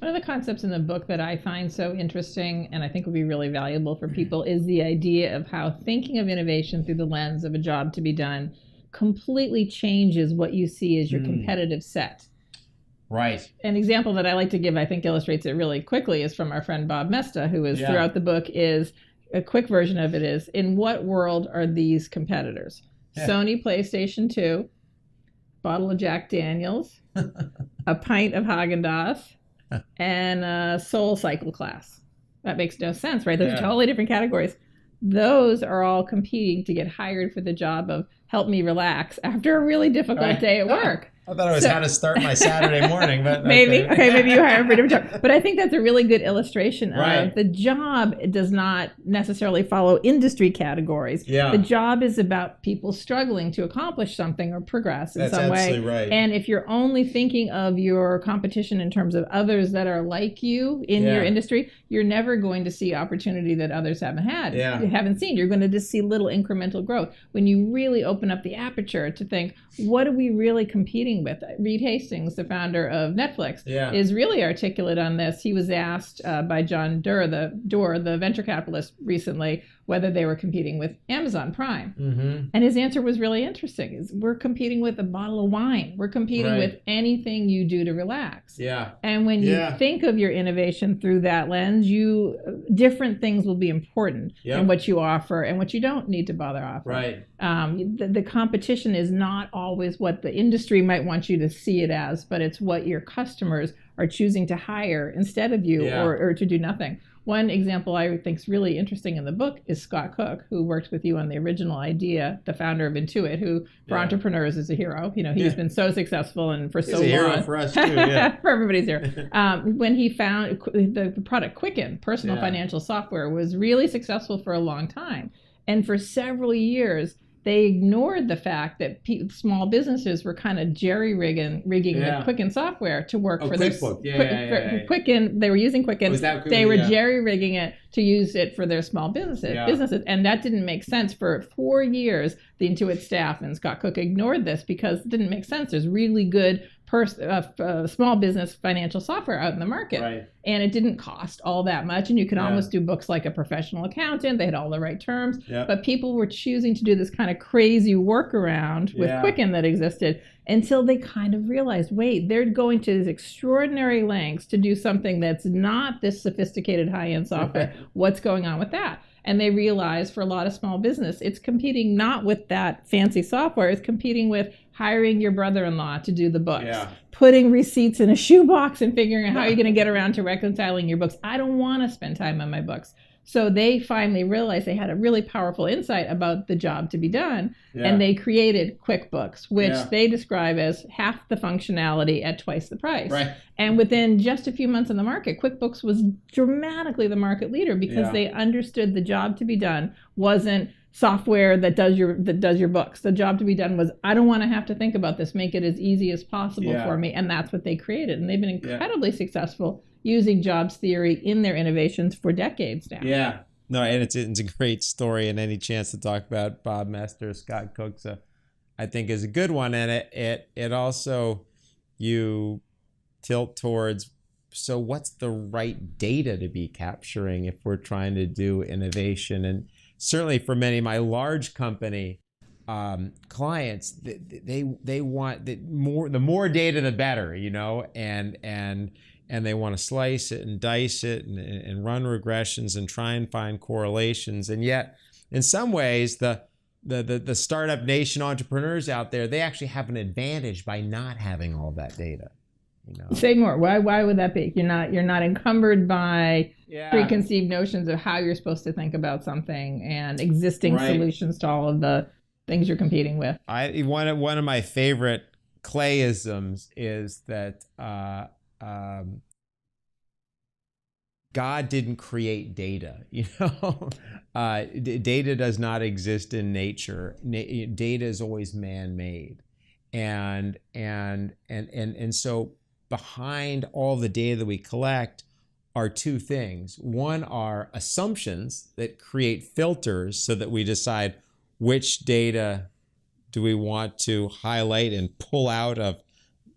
One of the concepts in the book that I find so interesting and I think would be really valuable for people is the idea of how thinking of innovation through the lens of a job to be done completely changes what you see as your competitive set. Right. An example that I like to give, I think illustrates it really quickly, is from our friend Bob Mesta, who is throughout the book, is a quick version of it is, in what world are these competitors? Sony PlayStation 2, bottle of Jack Daniels, a pint of Haagen-Dazs, and a Soul Cycle class. That makes no sense, right? Those are totally different categories. Those are all competing to get hired for the job of help me relax after a really difficult day at work. I thought it was how to start my Saturday morning, but maybe you hire for a different job. But I think that's a really good illustration of the job does not necessarily follow industry categories. The job is about people struggling to accomplish something or progress in some way. Right. And if you're only thinking of your competition in terms of others that are like you in your industry, you're never going to see opportunity that others haven't had. You haven't seen. You're going to just see little incremental growth. When you really open up the aperture to think, what are we really competing with? Reed Hastings, the founder of Netflix, is really articulate on this. He was asked by John Doerr, the venture capitalist, recently whether they were competing with Amazon Prime. And his answer was really interesting. Is we're competing with a bottle of wine. We're competing with anything you do to relax. And when you think of your innovation through that lens, different things will be important in what you offer and what you don't need to bother offering. The competition is not always what the industry might want you to see it as, but it's what your customers are choosing to hire instead of you or to do nothing. One example I think is really interesting in the book is Scott Cook, who worked with you on the original idea, the founder of Intuit, who for entrepreneurs is a hero. You know, he's been so successful and for so long. He's a hero for us too, for everybody's hero. When he found the product Quicken, personal financial software, was really successful for a long time. And for several years, they ignored the fact that small businesses were kind of rigging the Quicken software to work for their Quicken. They were using Quicken. They were jerry-rigging it to use it for their small businesses, and that didn't make sense. For 4 years, the Intuit staff and Scott Cook ignored this because it didn't make sense. There's really good small business financial software out in the market, and it didn't cost all that much, and you could almost do books like a professional accountant. They had all the right terms, but people were choosing to do this kind of crazy workaround with Quicken that existed until they kind of realized, wait, they're going to these extraordinary lengths to do something that's not this sophisticated high-end software. What's going on with that? And they realized for a lot of small business, it's competing not with that fancy software, it's competing with hiring your brother-in-law to do the books, putting receipts in a shoebox and figuring out how you're going to get around to reconciling your books. I don't want to spend time on my books. So they finally realized they had a really powerful insight about the job to be done, and they created QuickBooks, which they describe as half the functionality at twice the price. And within just a few months in the market, QuickBooks was dramatically the market leader because they understood the job to be done wasn't software that does your books. The job to be done was, I don't want to have to think about this. Make it as easy as possible for me. And that's what they created. And they've been incredibly successful using jobs theory in their innovations for decades now. No, and it's a great story, and any chance to talk about Bob Mesta, Scott Cook, I think is a good one. And it also, you tilt towards, so what's the right data to be capturing if we're trying to do innovation? And certainly for many of my large company clients, they want the more data, the better, you know, and they want to slice it and dice it and run regressions and try and find correlations. And yet, in some ways, the startup nation entrepreneurs out there, they actually have an advantage by not having all that data. You know? Say more. Why would that be? You're not encumbered by preconceived notions of how you're supposed to think about something and existing solutions to all of the things you're competing with. One of my favorite Clayisms is that God didn't create data. You know, data does not exist in nature. Data is always man-made, and so behind all the data that we collect are two things. One are assumptions that create filters so that we decide which data do we want to highlight and pull out of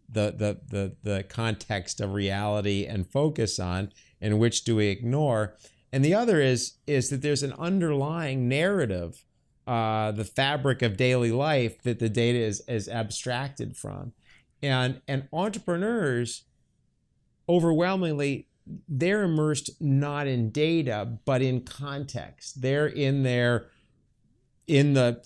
the context of reality and focus on, and which do we ignore. And the other is that there's an underlying narrative, the fabric of daily life that the data is abstracted from. And entrepreneurs, overwhelmingly, they're immersed not in data, but in context. They're in the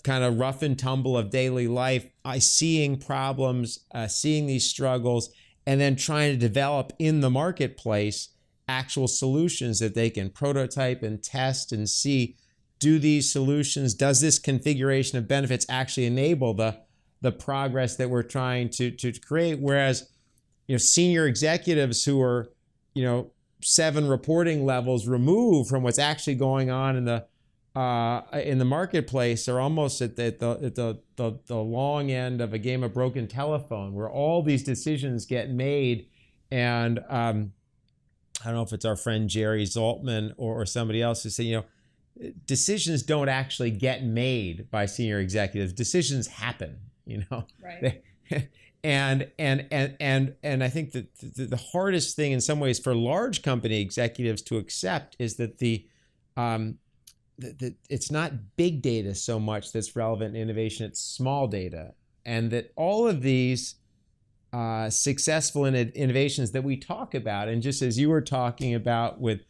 kind of rough and tumble of daily life, seeing problems, seeing these struggles, and then trying to develop in the marketplace actual solutions that they can prototype and test and see, do these solutions, does this configuration of benefits actually enable the progress that we're trying to create? Whereas, senior executives who are, 7 reporting levels removed from what's actually going on in the marketplace are almost at the long end of a game of broken telephone, where all these decisions get made. And I don't know if it's our friend Jerry Zaltman or somebody else who say, decisions don't actually get made by senior executives. Decisions happen, Right. And I think that the hardest thing in some ways for large company executives to accept is that it's not big data so much that's relevant in innovation, it's small data. And that all of these successful innovations that we talk about, and just as you were talking about with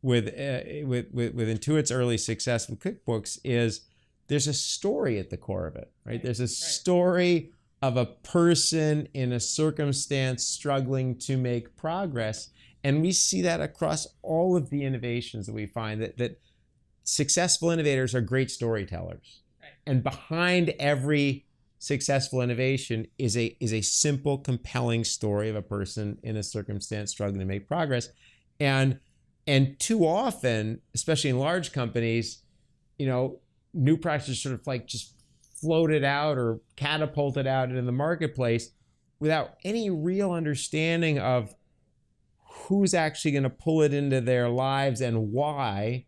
Intuit's early success with QuickBooks, is there's a story at the core of it, right? There's a story of a person in a circumstance struggling to make progress. And we see that across all of the innovations that we find, that successful innovators are great storytellers. Right. And behind every successful innovation is a simple, compelling story of a person in a circumstance struggling to make progress. And too often, especially in large companies, new practices sort of like just floated out or catapulted out into the marketplace without any real understanding of who's actually going to pull it into their lives and why.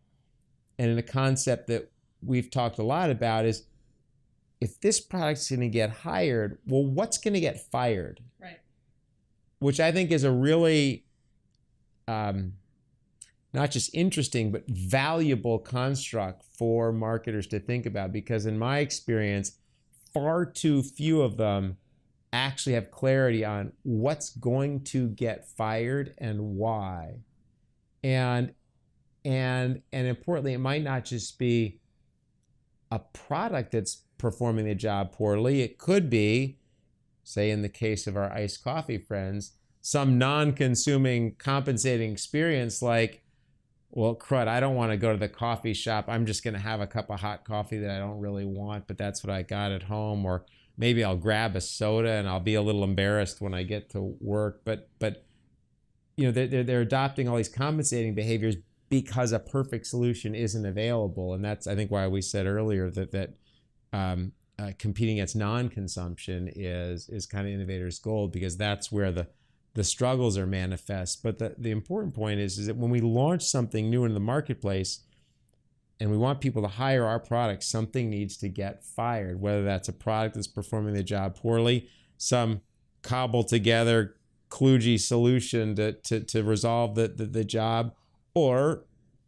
And in a concept that we've talked a lot about is, if this product's going to get hired, well, what's going to get fired? Right. Which I think is a really not just interesting, but valuable construct for marketers to think about, because in my experience, far too few of them actually have clarity on what's going to get fired and why. And importantly, it might not just be a product that's performing the job poorly. It could be, say in the case of our iced coffee friends, some non-consuming compensating experience like, well, crud, I don't want to go to the coffee shop. I'm just going to have a cup of hot coffee that I don't really want, but that's what I got at home. Or maybe I'll grab a soda and I'll be a little embarrassed when I get to work. But they're adopting all these compensating behaviors because a perfect solution isn't available. And that's, I think, why we said earlier that competing against non-consumption is kind of innovators' gold, because that's where the struggles are manifest. But the important point is that when we launch something new in the marketplace and we want people to hire our product, something needs to get fired, whether that's a product that's performing the job poorly, some cobbled together kludgy solution to resolve the job, or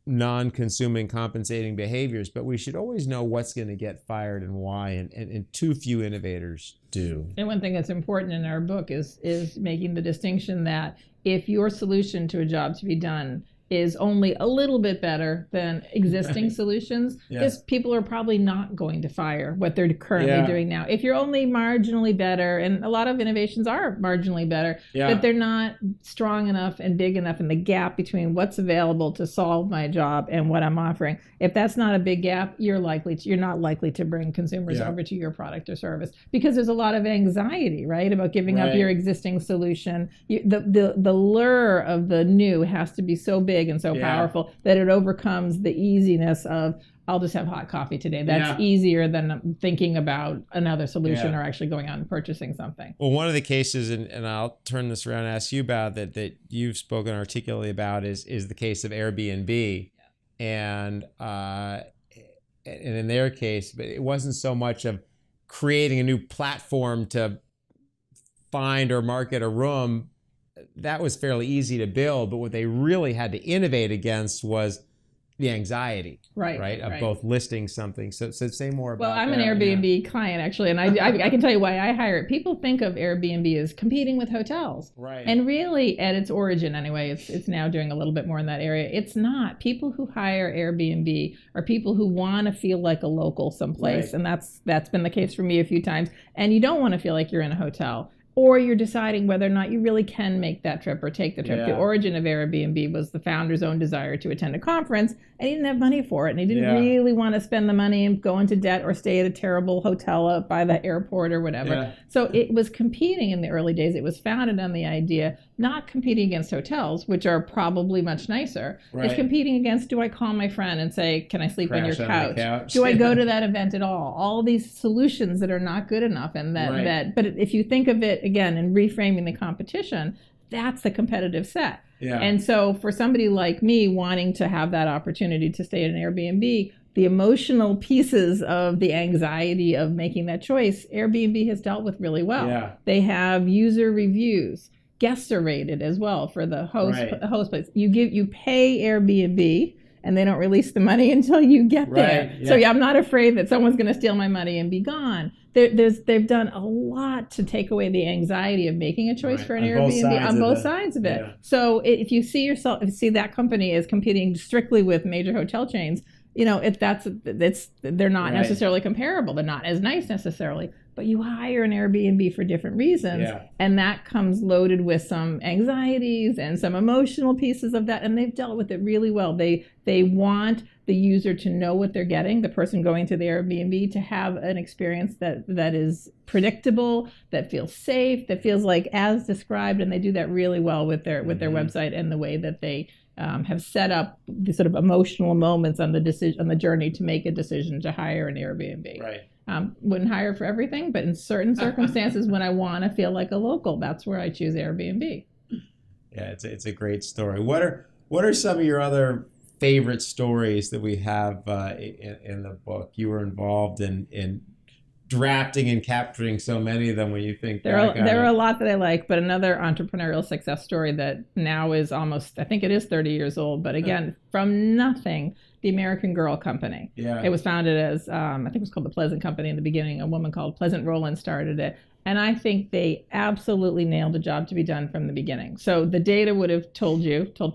non-consuming compensating behaviors. But we should always know what's going to get fired and why, and too few innovators do. And one thing that's important in our book is making the distinction that if your solution to a job to be done is only a little bit better than existing solutions, because people are probably not going to fire what they're currently doing now. If you're only marginally better, and a lot of innovations are marginally better, but they're not strong enough and big enough in the gap between what's available to solve my job and what I'm offering. If that's not a big gap, you're not likely to bring consumers over to your product or service, because there's a lot of anxiety, right, about giving up your existing solution. The lure of the new has to be so big and so powerful that it overcomes the easiness of, I'll just have hot coffee today. That's easier than thinking about another solution or actually going out and purchasing something. Well, one of the cases, and I'll turn this around and ask you about that you've spoken articulately about is the case of Airbnb. And in their case, but it wasn't so much of creating a new platform to find or market a room, that was fairly easy to build. But what they really had to innovate against was the anxiety, right, of both listing something. So say more about that. Well, I'm an Airbnb client, actually, and I can tell you why I hire it. People think of Airbnb as competing with hotels. Right. And really, at its origin anyway, it's now doing a little bit more in that area. It's not. People who hire Airbnb are people who want to feel like a local someplace. Right. And that's been the case for me a few times. And you don't want to feel like you're in a hotel. Or you're deciding whether or not you really can make that trip or take the trip. The origin of Airbnb was the founder's own desire to attend a conference, and he didn't have money for it, and he didn't really want to spend the money and go into debt or stay at a terrible hotel up by the airport or whatever. Yeah. So it was competing in the early days. It was founded on the idea, not competing against hotels, which are probably much nicer. Right. It's competing against, do I call my friend and say, can I sleep on your couch? Do I go to that event at all? All these solutions that are not good enough, and but if you think of it, again, in reframing the competition, that's the competitive set. Yeah. And so for somebody like me wanting to have that opportunity to stay at an Airbnb, the emotional pieces of the anxiety of making that choice, Airbnb has dealt with really well. Yeah. They have user reviews. Guests are rated as well for the host place. You pay Airbnb, and they don't release the money until you get there. Yeah. So I'm not afraid that someone's going to steal my money and be gone. They've done a lot to take away the anxiety of making a choice for an Airbnb on both sides of it. Yeah. So if you see that company as competing strictly with major hotel chains, they're not necessarily comparable. They're not as nice necessarily. But you hire an Airbnb for different reasons, and that comes loaded with some anxieties and some emotional pieces of that, and they've dealt with it really well. They want the user to know what they're getting, the person going to the Airbnb, to have an experience that is predictable, that feels safe, that feels like as described, and they do that really well with their website and the way that they have set up the sort of emotional moments on the journey to make a decision to hire an Airbnb. Right. Wouldn't hire for everything, but in certain circumstances when I want to feel like a local, that's where I choose Airbnb. Yeah, it's a great story. What are some of your other favorite stories that we have in the book? You were involved in drafting and capturing so many of them when you think there are a lot that I like, but another entrepreneurial success story that now is almost, I think it is 30 years old, but again, from nothing, the American Girl Company. Yeah. It was founded as, I think it was called the Pleasant Company in the beginning. A woman called Pleasant Rowland started it. And I think they absolutely nailed a job to be done from the beginning. So the data would have told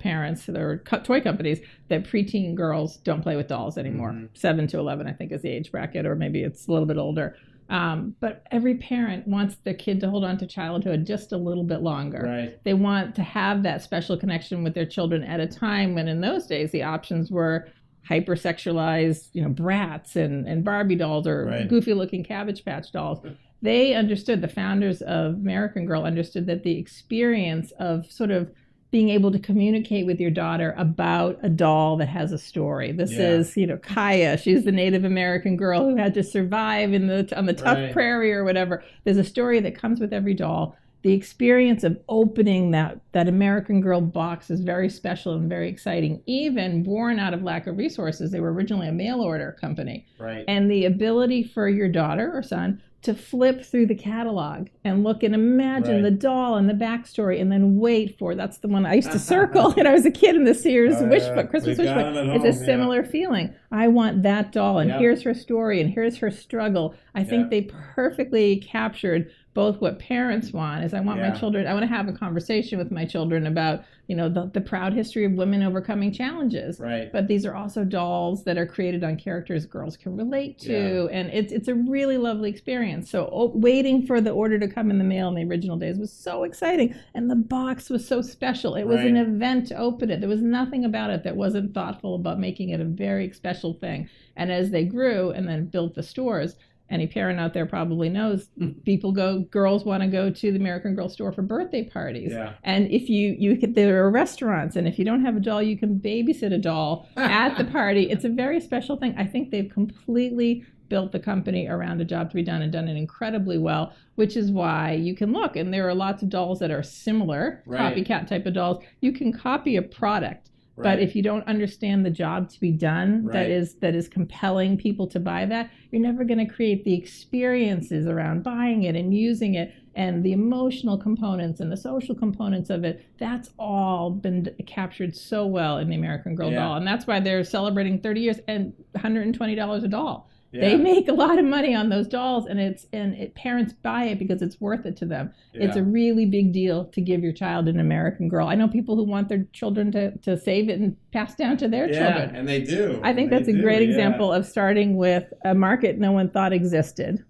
parents, there were toy companies, that preteen girls don't play with dolls anymore. 7 to 11, I think, is the age bracket, or maybe it's a little bit older. But every parent wants their kid to hold on to childhood just a little bit longer. Right. They want to have that special connection with their children at a time when in those days the options were hypersexualized, brats and Barbie dolls or goofy looking Cabbage Patch dolls. They understood, the founders of American Girl understood that the experience of sort of being able to communicate with your daughter about a doll that has a story. This is, Kaya. She's the Native American girl who had to survive on the tough prairie or whatever. There's a story that comes with every doll. The experience of opening that American Girl box is very special and very exciting, even born out of lack of resources. They were originally a mail order company. Right. And the ability for your daughter or son to flip through the catalog and look and imagine the doll and the backstory, and then wait for, that's the one I used to circle when I was a kid in the Sears Christmas wish book. It's a similar feeling. I want that doll, and here's her story, and here's her struggle. I think they perfectly captured both what parents want, is I want my children, I want to have a conversation with my children about, the proud history of women overcoming challenges. Right. But these are also dolls that are created on characters girls can relate to. And it's a really lovely experience. So waiting for the order to come in the mail in the original days was so exciting. And the box was so special. It was an event to open it. There was nothing about it that wasn't thoughtful about making it a very special thing. And as they grew and then built the stores, any parent out there probably knows, girls want to go to the American Girl store for birthday parties. Yeah. And if there are restaurants, and if you don't have a doll, you can babysit a doll at the party. It's a very special thing. I think they've completely built the company around a job to be done and done it incredibly well, which is why you can look, and there are lots of dolls that are similar, copycat type of dolls. You can copy a product, But if you don't understand the job to be done, that is compelling people to buy that, you're never going to create the experiences around buying it and using it, and the emotional components and the social components of it. That's all been captured so well in the American Girl doll. And that's why they're celebrating 30 years and $120 a doll. They make a lot of money on those dolls, and parents buy it because it's worth it to them. It's a really big deal to give your child an American Girl. I know people who want their children to save it and pass down to their children. And they do. I think that's a great example of starting with a market no one thought existed.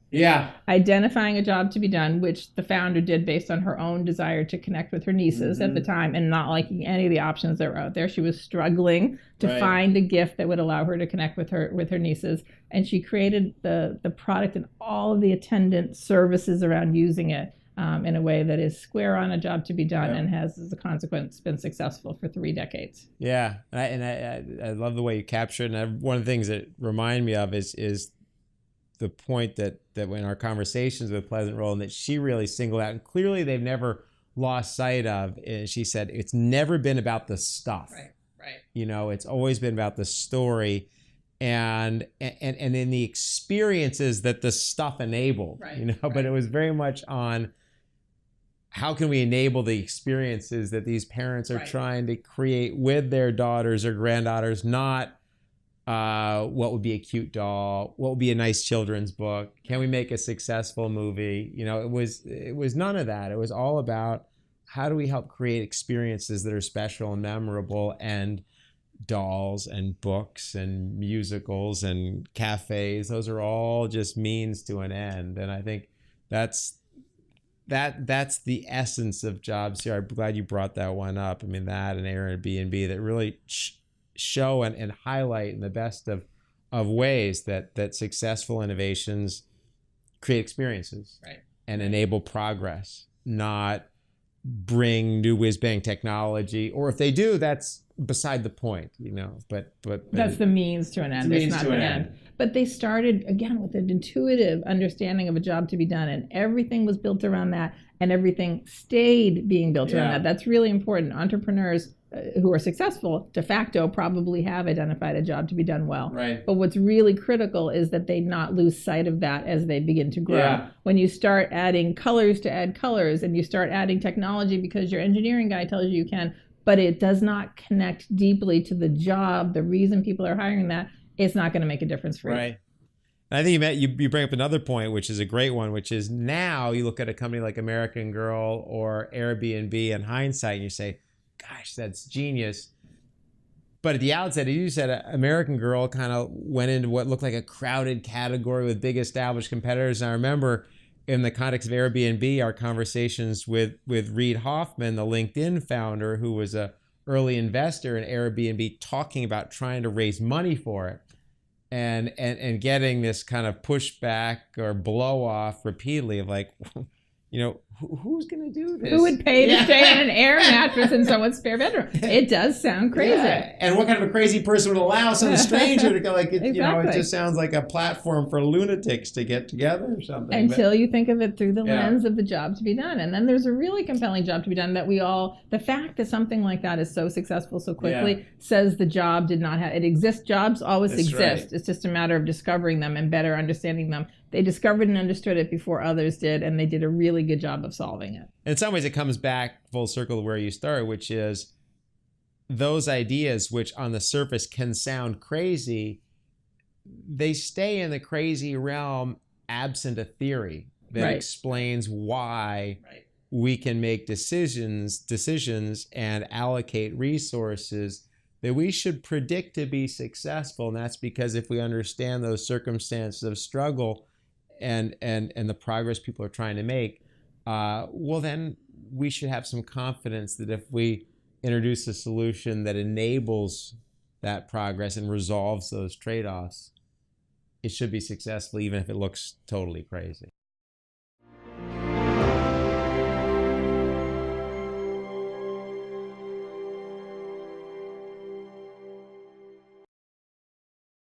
Identifying a job to be done, which the founder did based on her own desire to connect with her nieces at the time and not liking any of the options that were out there. She was struggling to find a gift that would allow her to connect with her nieces. And she created the product and all of the attendant services around using it in a way that is square on a job to be done and has, as a consequence, been successful for 3 decades. Yeah. I love the way you capture it. And one of the things that remind me of is the point that in our conversations with Pleasant Roll, and that she really singled out, and clearly they've never lost sight of, and she said it's never been about the stuff. Right. You know, it's always been about the story and in the experiences that the stuff enabled. You know, but it was very much on how can we enable the experiences that these parents are trying to create with their daughters or granddaughters, not what would be a cute doll, what would be a nice children's book, can we make a successful movie? You know, it was none of that. It was all about how do we help create experiences that are special and memorable, and dolls and books and musicals and cafes, those are all just means to an end. And I think that's the essence of jobs here. I'm glad you brought that one up. I mean, that and Airbnb that really show and highlight in the best of ways that successful innovations create experiences and enable progress, not bring new whiz-bang technology, or if they do, that's beside the point, you know. But that's the means to an end. It's not the end. But they started again with an intuitive understanding of a job to be done, and everything was built around that, and everything stayed being built around that. That's really important. Entrepreneurs who are successful de facto probably have identified a job to be done well. But what's really critical is that they not lose sight of that as they begin to grow. When you start adding colors to add colors, and you start adding technology because your engineering guy tells you can, but it does not connect deeply to the job, the reason people are hiring that, it's not going to make a difference for you. And I think you bring up another point, which is a great one, which is now you look at a company like American Girl or Airbnb in hindsight, and you say, gosh, that's genius. But at the outset, as you said, American Girl kind of went into what looked like a crowded category with big established competitors. And I remember in the context of Airbnb, our conversations with Reid Hoffman, the LinkedIn founder, who was an early investor in Airbnb, talking about trying to raise money for it and getting this kind of pushback or blow off repeatedly of like, you know, who's going to do this? Who would pay to stay in an air mattress in someone's spare bedroom? It does sound crazy. And what kind of a crazy person would allow some stranger to go like, it, you know, it just sounds like a platform for lunatics to get together or something. Until you think of it through the lens of the job to be done. And then there's a really compelling job to be done that the fact that something like that is so successful so quickly says the job did not have, it exists, jobs always exist. It's just a matter of discovering them and better understanding them. They discovered and understood it before others did, and they did a really good job of solving it. In some ways, it comes back full circle to where you started, which is those ideas which on the surface can sound crazy, they stay in the crazy realm absent a theory that explains why we can make decisions and allocate resources that we should predict to be successful. And that's because if we understand those circumstances of struggle and the progress people are trying to make, well, then we should have some confidence that if we introduce a solution that enables that progress and resolves those trade-offs, it should be successful even if it looks totally crazy.